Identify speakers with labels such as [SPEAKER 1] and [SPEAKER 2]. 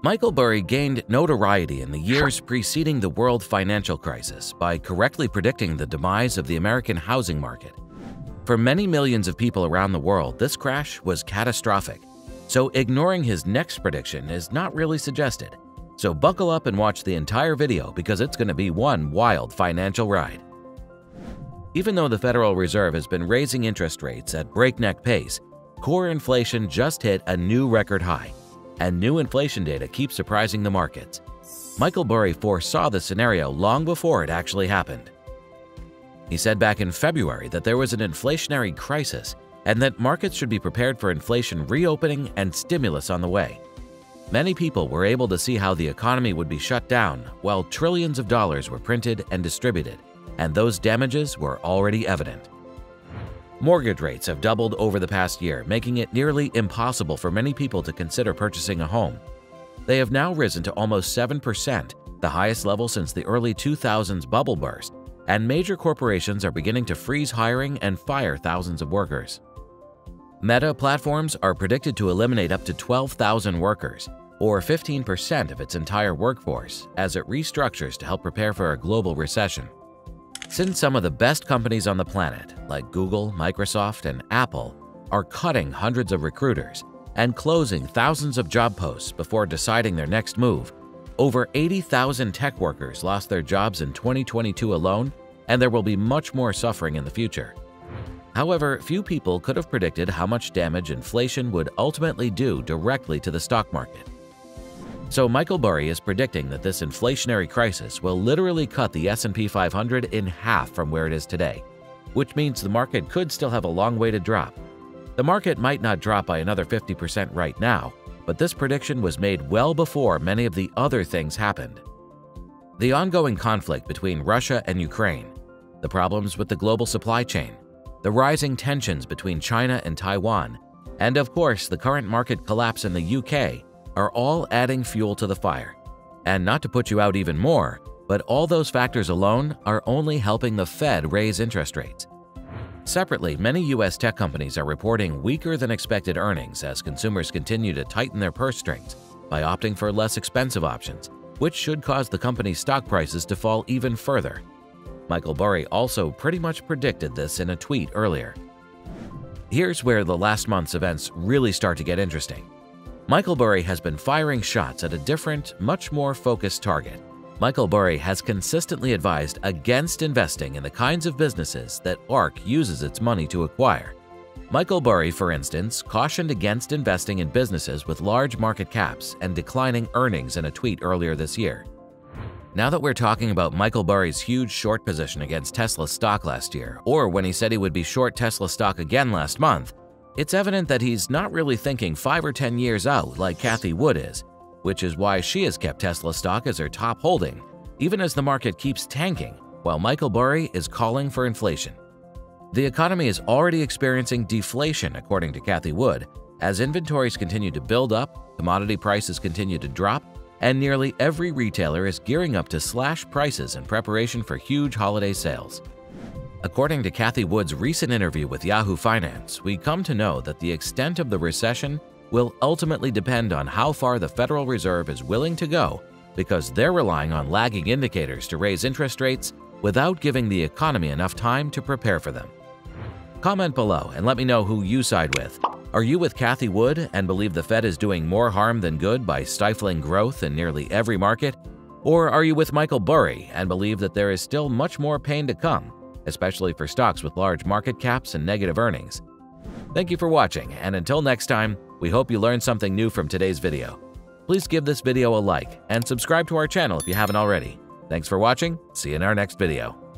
[SPEAKER 1] Michael Burry gained notoriety in the years preceding the world financial crisis by correctly predicting the demise of the American housing market. For many millions of people around the world, this crash was catastrophic, so ignoring his next prediction is not really suggested. So buckle up and watch the entire video because it's going to be one wild financial ride. Even though the Federal Reserve has been raising interest rates at breakneck pace, core inflation just hit a new record high, and new inflation data keeps surprising the markets. Michael Burry foresaw the scenario long before it actually happened. He said back in February that there was an inflationary crisis and that markets should be prepared for inflation reopening and stimulus on the way. Many people were able to see how the economy would be shut down while trillions of dollars were printed and distributed, and those damages were already evident. Mortgage rates have doubled over the past year, making it nearly impossible for many people to consider purchasing a home. They have now risen to almost 7%, the highest level since the early 2000s bubble burst, and major corporations are beginning to freeze hiring and fire thousands of workers. Meta platforms are predicted to eliminate up to 12,000 workers, or 15% of its entire workforce, as it restructures to help prepare for a global recession. Since some of the best companies on the planet, like Google, Microsoft, and Apple, are cutting hundreds of recruiters and closing thousands of job posts before deciding their next move, over 80,000 tech workers lost their jobs in 2022 alone, and there will be much more suffering in the future. However, few people could have predicted how much damage inflation would ultimately do directly to the stock market. So Michael Burry is predicting that this inflationary crisis will literally cut the S&P 500 in half from where it is today, which means the market could still have a long way to drop. The market might not drop by another 50% right now, but this prediction was made well before many of the other things happened. The ongoing conflict between Russia and Ukraine, the problems with the global supply chain, the rising tensions between China and Taiwan, and of course the current market collapse in the UK are all adding fuel to the fire. And not to put you out even more, but all those factors alone are only helping the Fed raise interest rates. Separately, many US tech companies are reporting weaker than expected earnings as consumers continue to tighten their purse strings by opting for less expensive options, which should cause the company's stock prices to fall even further. Michael Burry also pretty much predicted this in a tweet earlier. Here's where the last month's events really start to get interesting. Michael Burry has been firing shots at a different, much more focused target. Michael Burry has consistently advised against investing in the kinds of businesses that ARK uses its money to acquire. Michael Burry, for instance, cautioned against investing in businesses with large market caps and declining earnings in a tweet earlier this year. Now that we're talking about Michael Burry's huge short position against Tesla stock last year, or when he said he would be short Tesla stock again last month, it's evident that he's not really thinking 5 or 10 years out like Cathie Wood is, which is why she has kept Tesla stock as her top holding, even as the market keeps tanking, while Michael Burry is calling for inflation. The economy is already experiencing deflation, according to Cathie Wood, as inventories continue to build up, commodity prices continue to drop, and nearly every retailer is gearing up to slash prices in preparation for huge holiday sales. According to Cathie Wood's recent interview with Yahoo Finance, we come to know that the extent of the recession will ultimately depend on how far the Federal Reserve is willing to go, because they're relying on lagging indicators to raise interest rates without giving the economy enough time to prepare for them. Comment below and let me know who you side with. Are you with Cathie Wood and believe the Fed is doing more harm than good by stifling growth in nearly every market? Or are you with Michael Burry and believe that there is still much more pain to come, especially for stocks with large market caps and negative earnings? Thank you for watching, and until next time, we hope you learned something new from today's video. Please give this video a like and subscribe to our channel if you haven't already. Thanks for watching. See you in our next video.